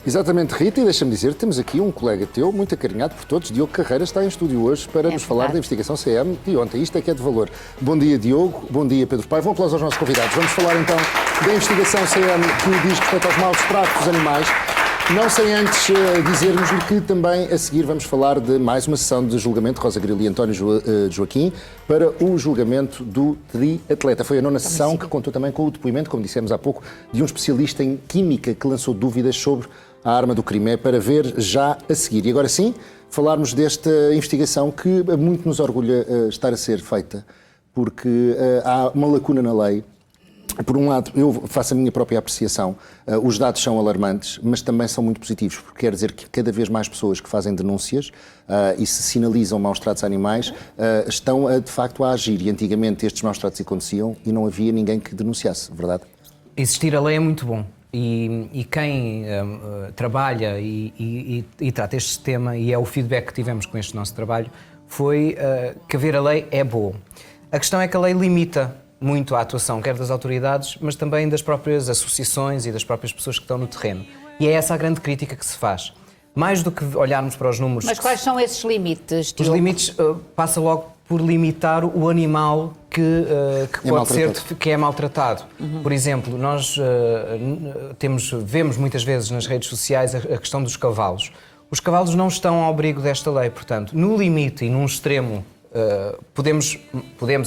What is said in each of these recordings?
Exatamente, Rita, e deixa-me dizer, temos aqui um colega teu, muito acarinhado por todos, Diogo Carreira, está em estúdio hoje para nos falar da investigação CM de ontem. Isto é que é de valor. Bom dia, Diogo. Bom dia, Pedro Paiva. Um aplauso aos nossos convidados. Vamos falar então da investigação CM que diz respeito aos maus tratos dos animais. Não sem antes dizer-nos-lhe que também a seguir vamos falar de mais uma sessão de julgamento de Rosa Grilo e António Joaquim para o julgamento do triatleta. Foi a nona sessão que contou também com o depoimento, como dissemos há pouco, de um especialista em química que lançou dúvidas sobre a arma do crime. É para ver já a seguir. E agora sim, falarmos desta investigação que muito nos orgulha estar a ser feita, porque há uma lacuna na lei. Por um lado, eu faço a minha própria apreciação, os dados são alarmantes, mas também são muito positivos, porque quer dizer que cada vez mais pessoas que fazem denúncias e se sinalizam maus tratos a animais estão, de facto, a agir. E antigamente estes maus tratos aconteciam e não havia ninguém que denunciasse, verdade? Existir a lei é muito bom. E quem trabalha e trata este tema, e é o feedback que tivemos com este nosso trabalho, foi que haver a lei é bom. A questão é que a lei limita muito a atuação, quer das autoridades, mas também das próprias associações e das próprias pessoas que estão no terreno. E é essa a grande crítica que se faz. Mais do que olharmos para os números... Mas quais são esses limites, Diogo? Os limites passa logo por limitar o animal que pode ser que é maltratado. Por exemplo, nós vemos muitas vezes nas redes sociais a questão dos cavalos. Os cavalos não estão ao abrigo desta lei, portanto, no limite e num extremo podemos,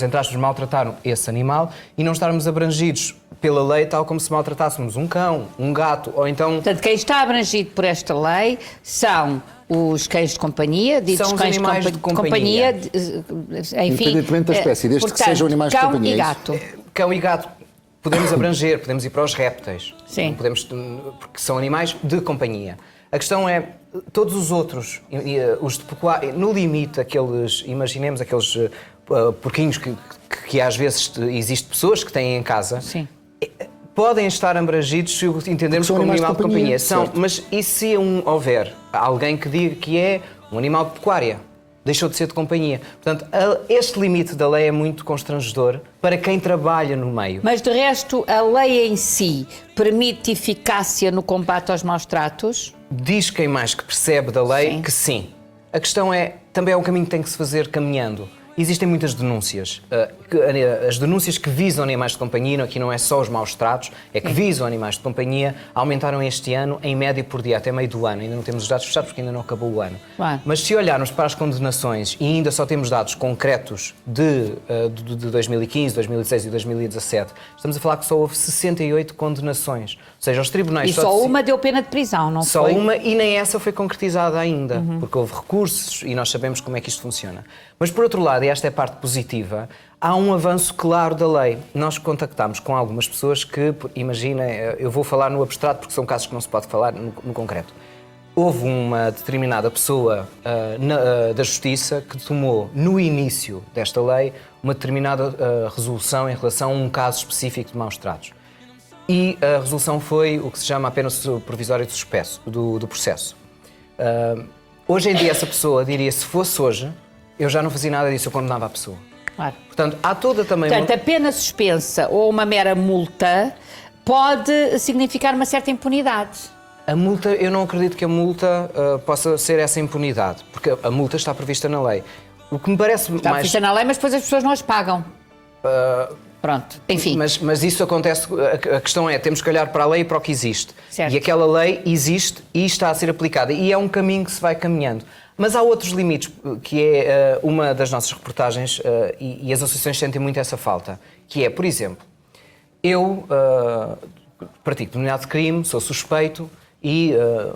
entre aspas, maltratar esse animal e não estarmos abrangidos pela lei tal como se maltratássemos um cão, um gato, ou então... Portanto, quem está abrangido por esta lei são os cães de companhia, ditos são os cães animais de companhia. Enfim, independentemente da espécie, desde portanto, que sejam animais de companhia. Cão e gato. Cão e gato podemos abranger, podemos ir para os répteis, Sim. Porque são animais de companhia. A questão é, todos os outros, os de pecuária, no limite, imaginemos aqueles porquinhos que às vezes existem pessoas que têm em casa, Sim. podem estar abrangidos se entendermos como animal de companhia. Mas e se houver alguém que diga que é um animal de pecuária? Deixou de ser de companhia. Portanto, este limite da lei é muito constrangedor para quem trabalha no meio. Mas, de resto, a lei em si permite eficácia no combate aos maus tratos? Diz quem mais que percebe da lei que sim. A questão é, também é um caminho que tem que se fazer caminhando. Existem muitas denúncias. As denúncias que visam animais de companhia, aqui não é só os maus tratos, é que visam animais de companhia, aumentaram este ano, em média por dia, até meio do ano. Ainda não temos os dados fechados porque ainda não acabou o ano. Claro. Mas se olharmos para as condenações, e ainda só temos dados concretos de 2015, 2016 e 2017, estamos a falar que só houve 68 condenações. Ou seja, os tribunais... E só uma deu pena de prisão, não só foi? Só uma, e nem essa foi concretizada ainda, porque houve recursos e nós sabemos como é que isto funciona. Mas, por outro lado, e esta é a parte positiva, há um avanço claro da lei. Nós contactámos com algumas pessoas que, imagina, eu vou falar no abstrato porque são casos que não se pode falar no concreto. Houve uma determinada pessoa da Justiça que tomou, no início desta lei, uma determinada resolução em relação a um caso específico de maus tratos. E a resolução foi o que se chama apenas provisório de suspenso do processo. Hoje em dia, essa pessoa diria, se fosse hoje, eu já não fazia nada disso, eu condenava a pessoa. Claro. Portanto, há toda também... Portanto, a pena suspensa ou uma mera multa pode significar uma certa impunidade. A multa, eu não acredito que a multa possa ser essa impunidade, porque a multa está prevista na lei. O que me parece está prevista na lei, mas depois as pessoas não as pagam. Pronto, enfim. Mas isso acontece, a questão é, temos que olhar para a lei e para o que existe. Certo. E aquela lei existe e está a ser aplicada. E é um caminho que se vai caminhando. Mas há outros limites, que é uma das nossas reportagens, e as associações sentem muito essa falta, que é, por exemplo, eu pratico determinado crime, sou suspeito, e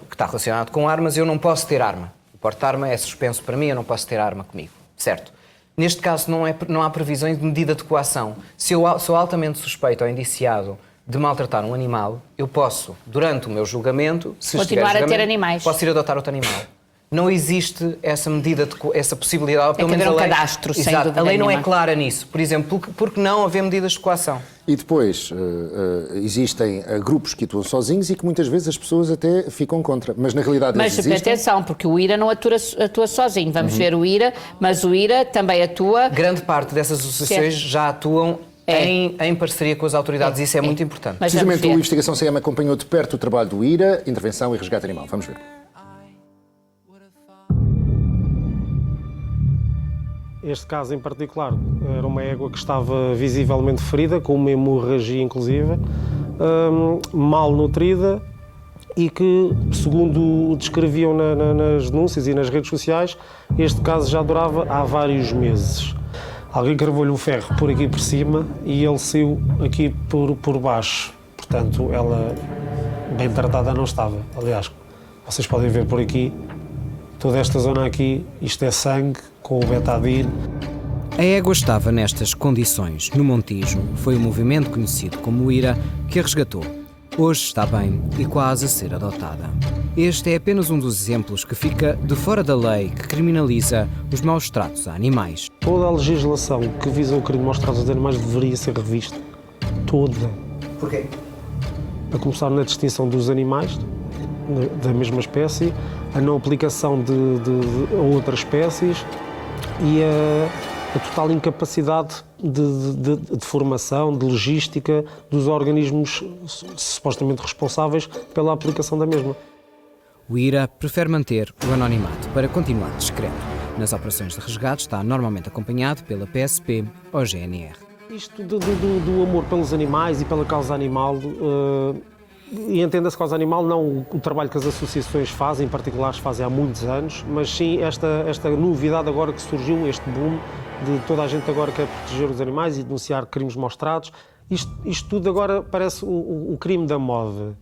que está relacionado com armas, eu não posso ter arma. O porte-arma é suspenso para mim, eu não posso ter arma comigo, certo? Neste caso não há previsões de medida de coação. Se eu sou altamente suspeito ou indiciado de maltratar um animal, eu posso, durante o meu julgamento, se continuar a ter animais. Posso ir adotar outro animal. Não existe essa medida, essa possibilidade. Pelo menos a lei, cadastro, sem dúvida. A lei não é clara nisso. Por exemplo, porque não haver medidas de coação. E depois existem grupos que atuam sozinhos e que muitas vezes as pessoas até ficam contra. Mas na realidade eles existem. Mas atenção, porque o IRA não atua sozinho. Vamos ver o IRA, mas o IRA também atua... Grande parte dessas associações já atuam em parceria com as autoridades. Isso é muito importante. Mas Precisamente, a Investigação CM acompanhou de perto o trabalho do IRA, Intervenção e Resgate Animal. Vamos ver. Este caso em particular era uma égua que estava visivelmente ferida, com uma hemorragia inclusive, mal nutrida e que, segundo descreviam nas denúncias e nas redes sociais, este caso já durava há vários meses. Alguém cravou-lhe um ferro por aqui por cima e ele saiu aqui por baixo. Portanto, ela bem tratada não estava. Aliás, vocês podem ver por aqui, toda esta zona aqui, isto é sangue com o betadine. A égua estava nestas condições no Montijo. Foi o movimento conhecido como o IRA que a resgatou. Hoje está bem e quase a ser adotada. Este é apenas um dos exemplos que fica de fora da lei que criminaliza os maus tratos a animais. Toda a legislação que visa o crime de maus tratos aos animais deveria ser revista. Toda. Porquê? A começar na distinção dos animais da mesma espécie, a não aplicação de outras espécies e a total incapacidade de formação, de logística dos organismos supostamente responsáveis pela aplicação da mesma. O IRA prefere manter o anonimato para continuar discreto. Nas operações de resgate está normalmente acompanhado pela PSP ou GNR. Isto do amor pelos animais e pela causa animal, e entenda-se causa animal não o trabalho que as associações fazem, em particular fazem há muitos anos, mas sim esta novidade agora que surgiu, este boom de toda a gente agora quer proteger os animais e denunciar crimes de maus tratos. Isto tudo agora parece o crime da moda.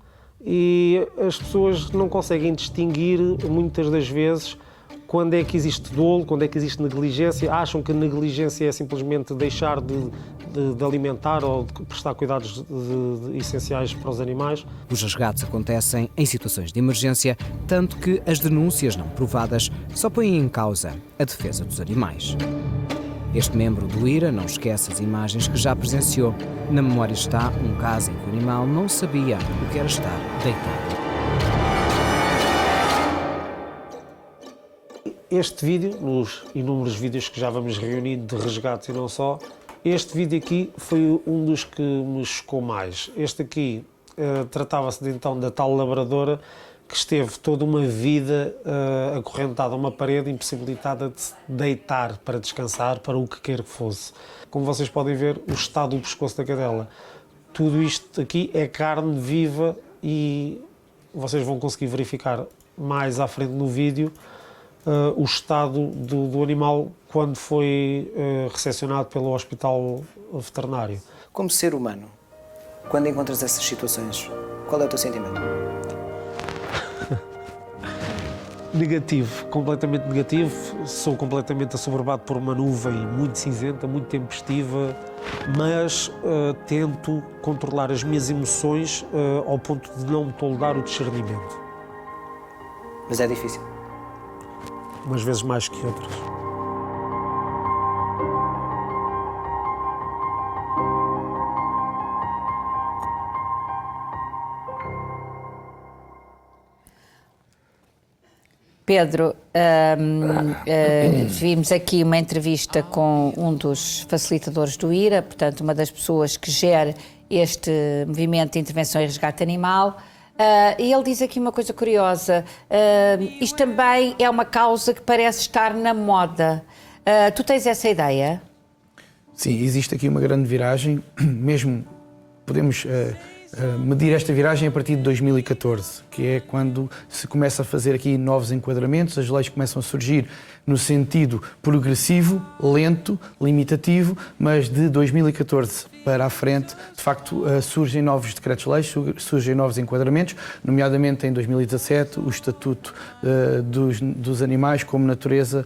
E as pessoas não conseguem distinguir, muitas das vezes, quando é que existe dolo, quando é que existe negligência. Acham que negligência é simplesmente deixar de alimentar ou de prestar cuidados essenciais para os animais. Os resgates acontecem em situações de emergência, tanto que as denúncias não provadas só põem em causa a defesa dos animais. Este membro do IRA não esquece as imagens que já presenciou. Na memória está um caso em que o animal não sabia o que era estar deitado. Este vídeo, nos inúmeros vídeos que já vamos reunindo de resgates e não só, este vídeo aqui foi um dos que me chocou mais. Este aqui tratava-se então da tal labradora que esteve toda uma vida acorrentada a uma parede, impossibilitada de se deitar para descansar, para o que quer que fosse. Como vocês podem ver, o estado do pescoço da cadela. Tudo isto aqui é carne viva e vocês vão conseguir verificar mais à frente no vídeo o estado do animal quando foi recepcionado pelo hospital veterinário. Como ser humano, quando encontras essas situações, qual é o teu sentimento? Negativo, completamente negativo. Sou completamente assoberbado por uma nuvem muito cinzenta, muito tempestiva, mas tento controlar as minhas emoções ao ponto de não me tolerar o discernimento. Mas é difícil. Umas vezes mais que outras. Pedro, vimos aqui uma entrevista com um dos facilitadores do IRA, portanto, uma das pessoas que gera este movimento de intervenção e resgate animal. E ele diz aqui uma coisa curiosa, isto também é uma causa que parece estar na moda. Tu tens essa ideia? Sim, existe aqui uma grande viragem, mesmo podemos medir esta viragem a partir de 2014, que é quando se começa a fazer aqui novos enquadramentos, as leis começam a surgir no sentido progressivo, lento, limitativo, mas de 2014 para a frente, de facto, surgem novos decretos-leis, surgem novos enquadramentos, nomeadamente em 2017 o Estatuto dos Animais como natureza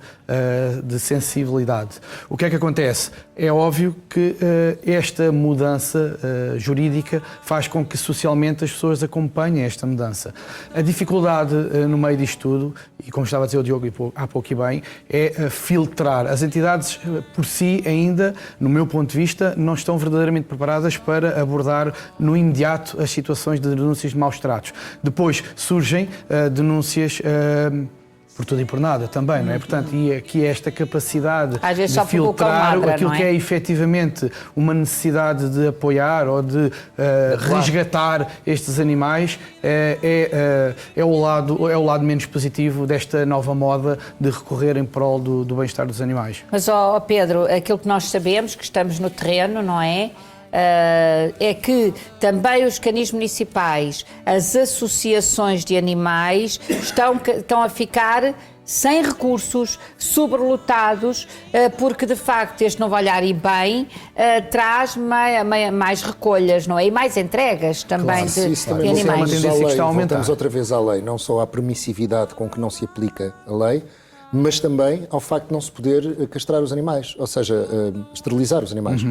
de sensibilidade. O que é que acontece? É óbvio que esta mudança jurídica faz com que socialmente as pessoas acompanhem esta mudança. A dificuldade no meio disto tudo, e como estava a dizer o Diogo há pouco e bem, é filtrar. As entidades por si ainda, no meu ponto de vista, não estão verdadeiramente preparadas para abordar no imediato as situações de denúncias de maus tratos. Depois surgem denúncias por tudo e por nada também, não é? Portanto, e aqui esta capacidade Às vezes de só porque o cão filtrar ladra, aquilo não é? que é efetivamente uma necessidade de apoiar ou de resgatar estes animais é o lado menos positivo desta nova moda de recorrer em prol do bem-estar dos animais. Mas, ó Pedro, aquilo que nós sabemos, que estamos no terreno, não é? É que também os canis municipais, as associações de animais estão a ficar sem recursos, sobrelotados, porque de facto este Novo Olhar e Bem traz mais recolhas, não é? E mais entregas também de animais. É uma tendência que está a aumentar. Voltamos outra vez à lei, não só à permissividade com que não se aplica a lei, mas também ao facto de não se poder castrar os animais, ou seja, esterilizar os animais.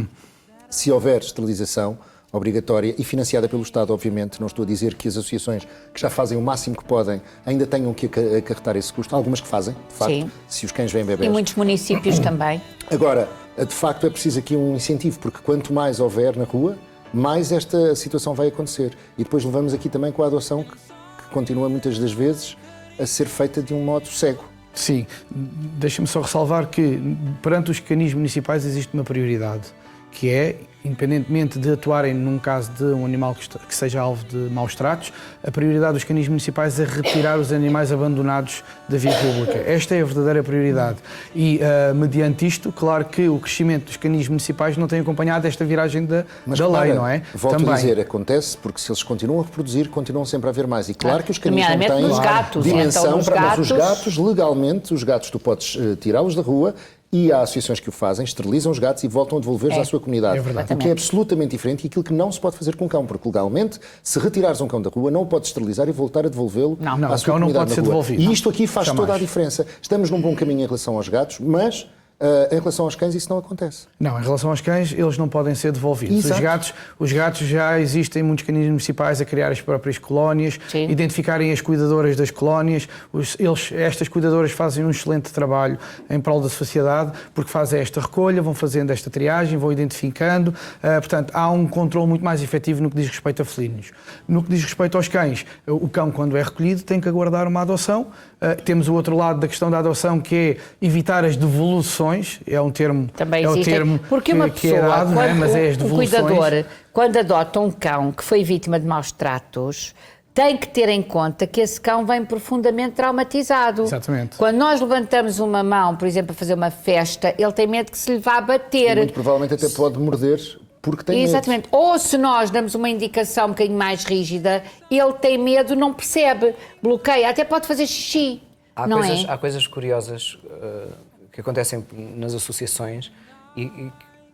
Se houver esterilização obrigatória e financiada pelo Estado, obviamente, não estou a dizer que as associações que já fazem o máximo que podem ainda tenham que acarretar esse custo. Há algumas que fazem, de facto, Sim. se os cães vêm bebés. E muitos municípios também. Agora, de facto, é preciso aqui um incentivo, porque quanto mais houver na rua, mais esta situação vai acontecer. E depois levamos aqui também com a adoção, que continua muitas das vezes a ser feita de um modo cego. Sim, deixa-me só ressalvar que perante os canis municipais existe uma prioridade, que é, independentemente de atuarem num caso de um animal que seja alvo de maus tratos, a prioridade dos canis municipais é retirar os animais abandonados da via pública. Esta é a verdadeira prioridade. E, mediante isto, claro que o crescimento dos canis municipais não tem acompanhado esta viragem da lei, não é? Volto a dizer, acontece porque se eles continuam a reproduzir, continuam sempre a haver mais. E claro que os canis não têm nos gatos, dimensão então, nos para... gatos... Mas os gatos, legalmente, os gatos tu podes tirá-los da rua. E há associações que o fazem, esterilizam os gatos e voltam a devolver-os à sua comunidade. É verdade. O que é absolutamente diferente e aquilo que não se pode fazer com um cão, porque legalmente, se retirares um cão da rua, não o podes esterilizar e voltar a devolvê-lo Não, à o sua cão não comunidade pode na ser rua. devolvido. E isto aqui faz Jamais. toda a diferença. Estamos num bom caminho em relação aos gatos, mas em relação aos cães isso não acontece. Não, em relação aos cães, eles não podem ser devolvidos. Os gatos já existem muitos canis municipais a criar as próprias colónias, Sim. identificarem as cuidadoras das colónias. Estas cuidadoras fazem um excelente trabalho em prol da sociedade, porque fazem esta recolha, vão fazendo esta triagem, vão identificando. Portanto, há um controle muito mais efetivo no que diz respeito a felinos. No que diz respeito aos cães, o cão, quando é recolhido, tem que aguardar uma adoção. Temos o outro lado da questão da adoção, que é evitar as devoluções. É um termo, Também é o existem. termo Porque uma que é pessoa, dado, não é? Mas é as o devoluções. cuidador, quando adota um cão que foi vítima de maus tratos, tem que ter em conta que esse cão vem profundamente traumatizado. Exatamente. Quando nós levantamos uma mão, por exemplo, para fazer uma festa, ele tem medo que se lhe vá bater. E muito provavelmente até pode morder porque tem Exatamente. medo. Ou se nós damos uma indicação um bocadinho mais rígida, ele tem medo, não percebe, bloqueia, até pode fazer xixi. Há coisas curiosas que acontecem nas associações e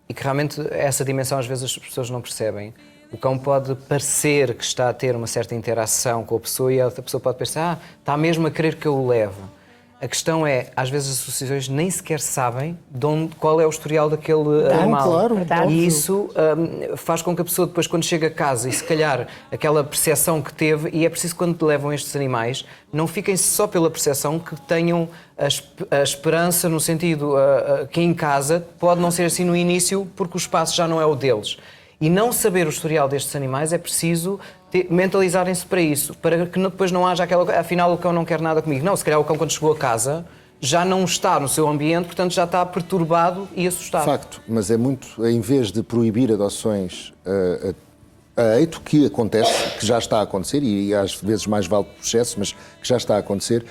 que realmente essa dimensão às vezes as pessoas não percebem. O cão pode parecer que está a ter uma certa interação com a pessoa e a outra pessoa pode pensar, está mesmo a querer que eu o leve. A questão é, às vezes as associações nem sequer sabem qual é o historial daquele animal. Claro, e isso faz com que a pessoa depois, quando chega a casa e se calhar aquela percepção que teve, e é preciso quando levam estes animais, não fiquem só pela percepção, que tenham a esperança no sentido que em casa pode não ser assim no início porque o espaço já não é o deles. E não saber o historial destes animais é preciso mentalizarem-se para isso, para que depois não haja aquela... Afinal, o cão não quer nada comigo. Não, se calhar o cão, quando chegou a casa, já não está no seu ambiente, portanto já está perturbado e assustado. Facto, mas é muito, em vez de proibir adoções a eito, que acontece, que já está a acontecer, e às vezes mais vale por excesso, mas que já está a acontecer,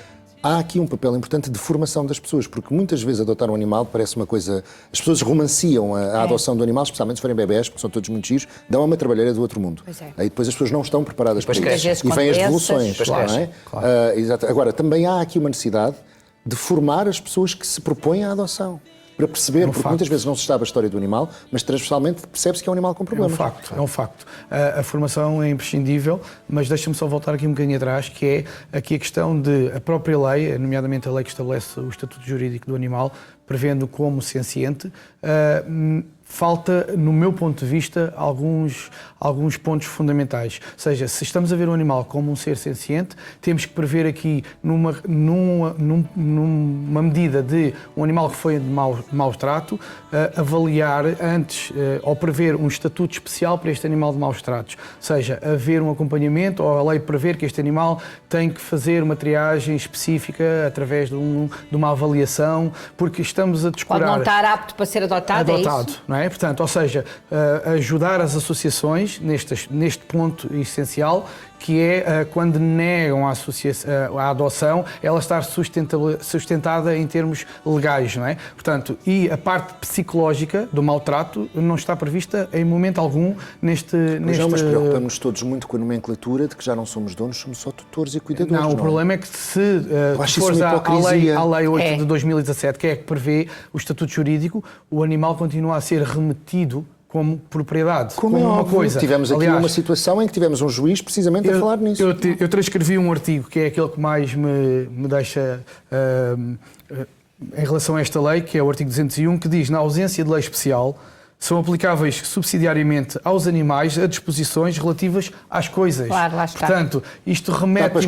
há aqui um papel importante de formação das pessoas, porque muitas vezes adotar um animal parece uma coisa... As pessoas romanciam a adoção do animal, especialmente se forem bebés, porque são todos muito giros, dão uma trabalheira do outro mundo. Aí depois as pessoas não estão preparadas para isso. E vêm as devoluções. Não é? Exato. Agora, também há aqui uma necessidade de formar as pessoas que se propõem à adoção. Para perceber, porque muitas vezes não se sabe a história do animal, mas transversalmente percebe-se que é um animal com problemas. É um facto. A formação é imprescindível, mas deixa-me só voltar aqui um bocadinho atrás, que é aqui a questão de a própria lei, nomeadamente a lei que estabelece o Estatuto Jurídico do Animal, prevendo como senciente, falta, no meu ponto de vista, alguns pontos fundamentais. Ou seja, se estamos a ver o animal como um ser senciente, temos que prever aqui, numa medida de um animal que foi de mau trato, avaliar antes, ou prever um estatuto especial para este animal de maus tratos. Ou seja, haver um acompanhamento, ou a lei prever que este animal tem que fazer uma triagem específica através de uma avaliação, porque estamos a descurar... Pode não estar apto para ser adotado, é isso? Não é? Portanto, ou seja, ajudar as associações neste ponto essencial, que é quando negam a adoção, ela estar sustentada em termos legais, não é? Portanto, e a parte psicológica do maltrato não está prevista em momento algum neste... Mas preocupamos todos muito com a nomenclatura de que já não somos donos, somos só tutores e cuidadores. Não, o problema é que se fores à lei 8 de 2017, que é que prevê o estatuto jurídico, o animal continua a ser remetido como propriedade, como uma coisa. Tivemos aqui uma situação em que tivemos um juiz precisamente a falar nisso. Eu transcrevi um artigo que é aquele que mais me deixa em relação a esta lei, que é o artigo 201, que diz: na ausência de lei especial, são aplicáveis subsidiariamente aos animais a disposições relativas às coisas. Claro, lá está. Portanto, isto remete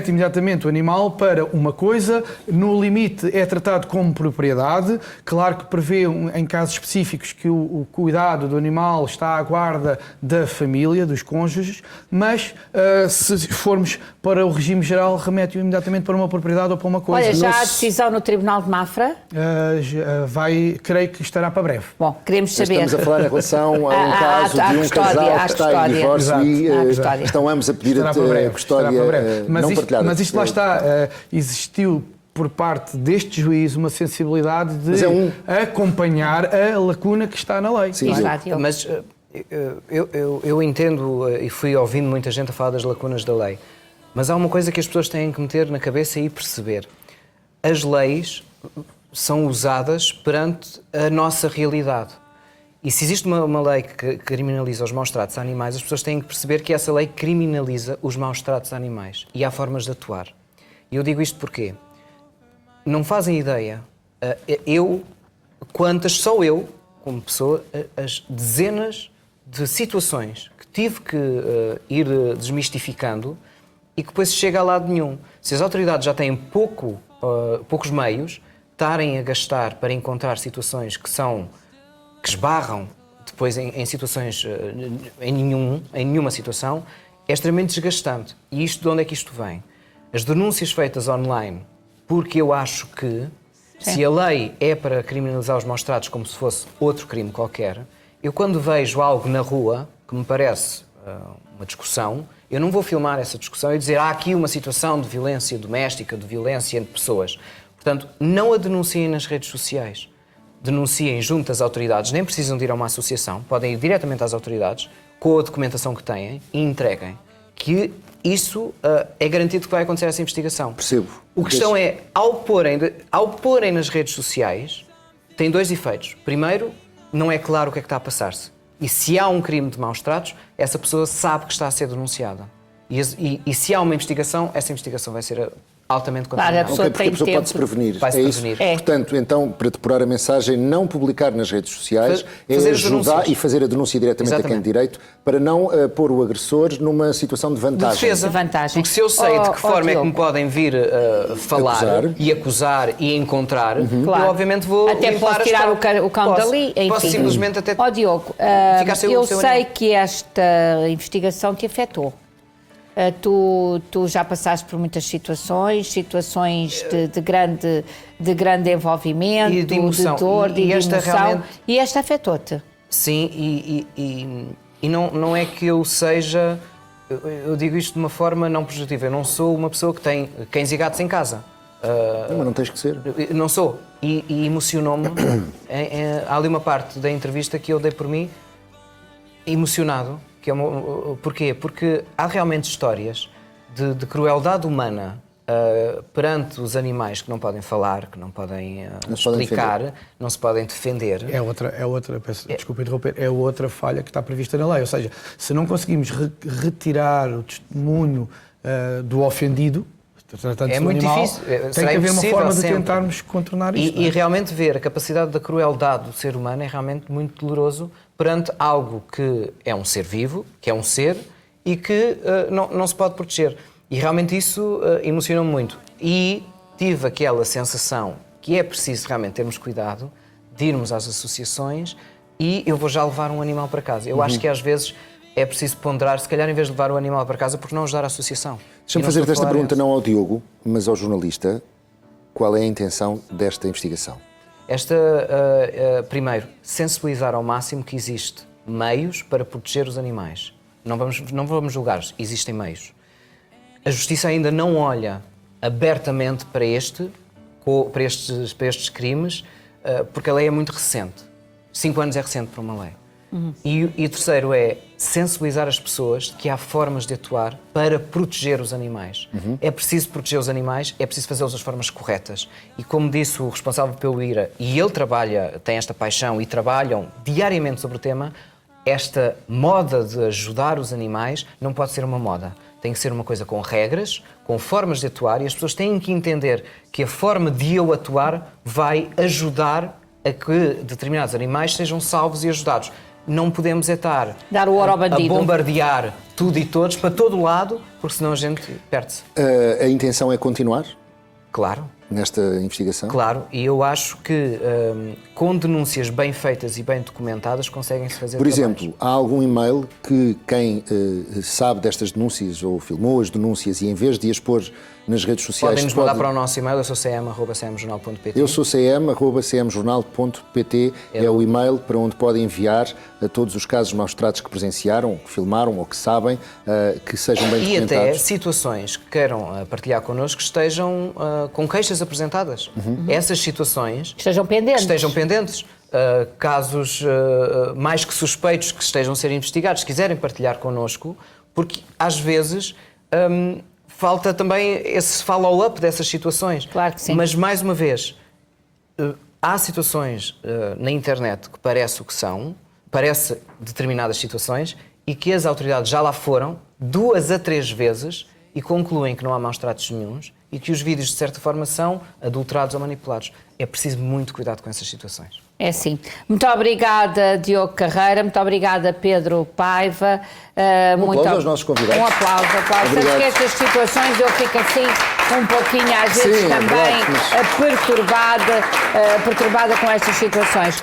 imediatamente o animal para uma coisa, no limite é tratado como propriedade. Claro que prevê, em casos específicos, que o cuidado do animal está à guarda da família, dos cônjuges, mas se formos para o regime geral, remete-o imediatamente para uma propriedade ou para uma coisa. Olha, já há decisão no Tribunal de Mafra? Creio que estará para breve. Bom, queremos saber. Estamos a falar em relação a um caso de um casal que está em divórcio e estão ambos a pedir a custódia não partilhada. Mas isto lá está, existiu por parte deste juiz uma sensibilidade de acompanhar a lacuna que está na lei. Sim, mas eu entendo e fui ouvindo muita gente a falar das lacunas da lei, mas há uma coisa que as pessoas têm que meter na cabeça e perceber. As leis são usadas perante a nossa realidade. E se existe uma lei que criminaliza os maus-tratos a animais, as pessoas têm que perceber que essa lei criminaliza os maus-tratos a animais. E há formas de atuar. E eu digo isto porque não fazem ideia, só eu, como pessoa, as dezenas de situações que tive que ir desmistificando e que depois chega a lado nenhum. Se as autoridades já têm poucos meios, estarem a gastar para encontrar situações que esbarram depois em situações, em nenhuma situação, é extremamente desgastante. E isto, de onde é que isto vem? As denúncias feitas online, porque eu acho que se a lei é para criminalizar os maus-tratos como se fosse outro crime qualquer, eu quando vejo algo na rua que me parece uma discussão, eu não vou filmar essa discussão e dizer há aqui uma situação de violência doméstica, de violência entre pessoas. Portanto, não a denunciem nas redes sociais. Denunciem junto às autoridades, nem precisam de ir a uma associação, podem ir diretamente às autoridades, com a documentação que têm, e entreguem. Que isso é garantido que vai acontecer essa investigação. Percebo. A questão é, ao porem nas redes sociais, tem dois efeitos. Primeiro, não é claro o que é que está a passar-se. E se há um crime de maus-tratos, essa pessoa sabe que está a ser denunciada. E se há uma investigação, essa investigação vai ser altamente contaminada. Claro, porque a pessoa pode-se prevenir. Vai-se prevenir. É. Portanto, então, para depurar a mensagem, não publicar nas redes sociais, ajudar e fazer a denúncia diretamente a quem de direito, para não pôr o agressor numa situação de vantagem. De defesa. Porque se eu sei de que forma é que me podem vir falar e acusar e encontrar, eu obviamente vou até posso tirar o cão dali. Posso simplesmente até Diogo, eu sei que esta investigação te afetou. Tu já passaste por muitas situações de grande envolvimento, e de emoção. De dor, de emoção, realmente... e esta afetou-te. Sim, e não é que eu seja... Eu digo isto de uma forma não positiva. Eu não sou uma pessoa que tem cães e gatos em casa. Mas não tens que ser. Não sou. E emocionou-me. Há ali uma parte da entrevista que eu dei por mim emocionado. Porquê? Porque há realmente histórias de crueldade humana perante os animais que não podem falar, que não podem explicar, não se podem defender. Desculpa interromper, é outra falha que está prevista na lei. Ou seja, se não conseguimos retirar o testemunho do ofendido, tratando-se É do muito animal, difícil. tem Será que haver uma impossível forma de sempre. tentarmos contornar isto. E realmente ver a capacidade da crueldade do ser humano é realmente muito doloroso perante algo que é um ser vivo, que é um ser e que não se pode proteger. E realmente isso emociona-me muito. E tive aquela sensação que é preciso realmente termos cuidado de irmos às associações e eu vou já levar um animal para casa. Eu acho que às vezes é preciso ponderar, se calhar em vez de levar o animal para casa, porque não ajudar a associação. Deixa-me fazer-te esta pergunta não ao Diogo, mas ao jornalista. Qual é a intenção desta investigação? Primeiro, sensibilizar ao máximo que existe meios para proteger os animais. Não vamos julgar, existem meios. A Justiça ainda não olha abertamente para estes crimes, porque a lei é muito recente. 5 anos é recente para uma lei. E terceiro é sensibilizar as pessoas de que há formas de atuar para proteger os animais. É preciso proteger os animais, é preciso fazê-los das formas corretas. E como disse o responsável pelo IRA, e ele tem esta paixão e trabalham diariamente sobre o tema, esta moda de ajudar os animais não pode ser uma moda. Tem que ser uma coisa com regras, com formas de atuar, e as pessoas têm que entender que a forma de eu atuar vai ajudar a que determinados animais sejam salvos e ajudados. Não podemos estar Dar o ouro ao a bandido. bombardear tudo e todos para todo o lado, porque senão a gente perde-se. A intenção é continuar Claro. nesta investigação? Claro, e eu acho que com denúncias bem feitas e bem documentadas conseguem-se fazer Por trabalhos. exemplo, há algum e-mail que quem sabe destas denúncias ou filmou as denúncias e em vez de as pôr nas redes sociais... Podem-nos mandar para o nosso e-mail, eu sou cm@cmjornal.pt. Eu sou cm@cmjornal.pt, é o e-mail para onde podem enviar a todos os casos maus-tratos que presenciaram, que filmaram ou que sabem, que sejam bem E documentados. até situações que queiram partilhar connosco que estejam com queixas apresentadas. Essas situações Que estejam pendentes. Casos mais que suspeitos que estejam a ser investigados, se quiserem partilhar connosco, porque às vezes falta também esse follow-up dessas situações. Claro que sim. Mas, mais uma vez, há situações na internet que parece o que são, parece determinadas situações, e que as autoridades já lá foram 2 a 3 vezes e concluem que não há maus-tratos nenhuns e que os vídeos, de certa forma, são adulterados ou manipulados. É preciso muito cuidado com essas situações. É sim. Muito obrigada, Diogo Carreira. Muito obrigada, Pedro Paiva. Aplauso aos nossos convidados. Um aplauso. Sabes que estas situações eu fico assim um pouquinho, às vezes, Sim, também é verdade, perturbada com estas situações.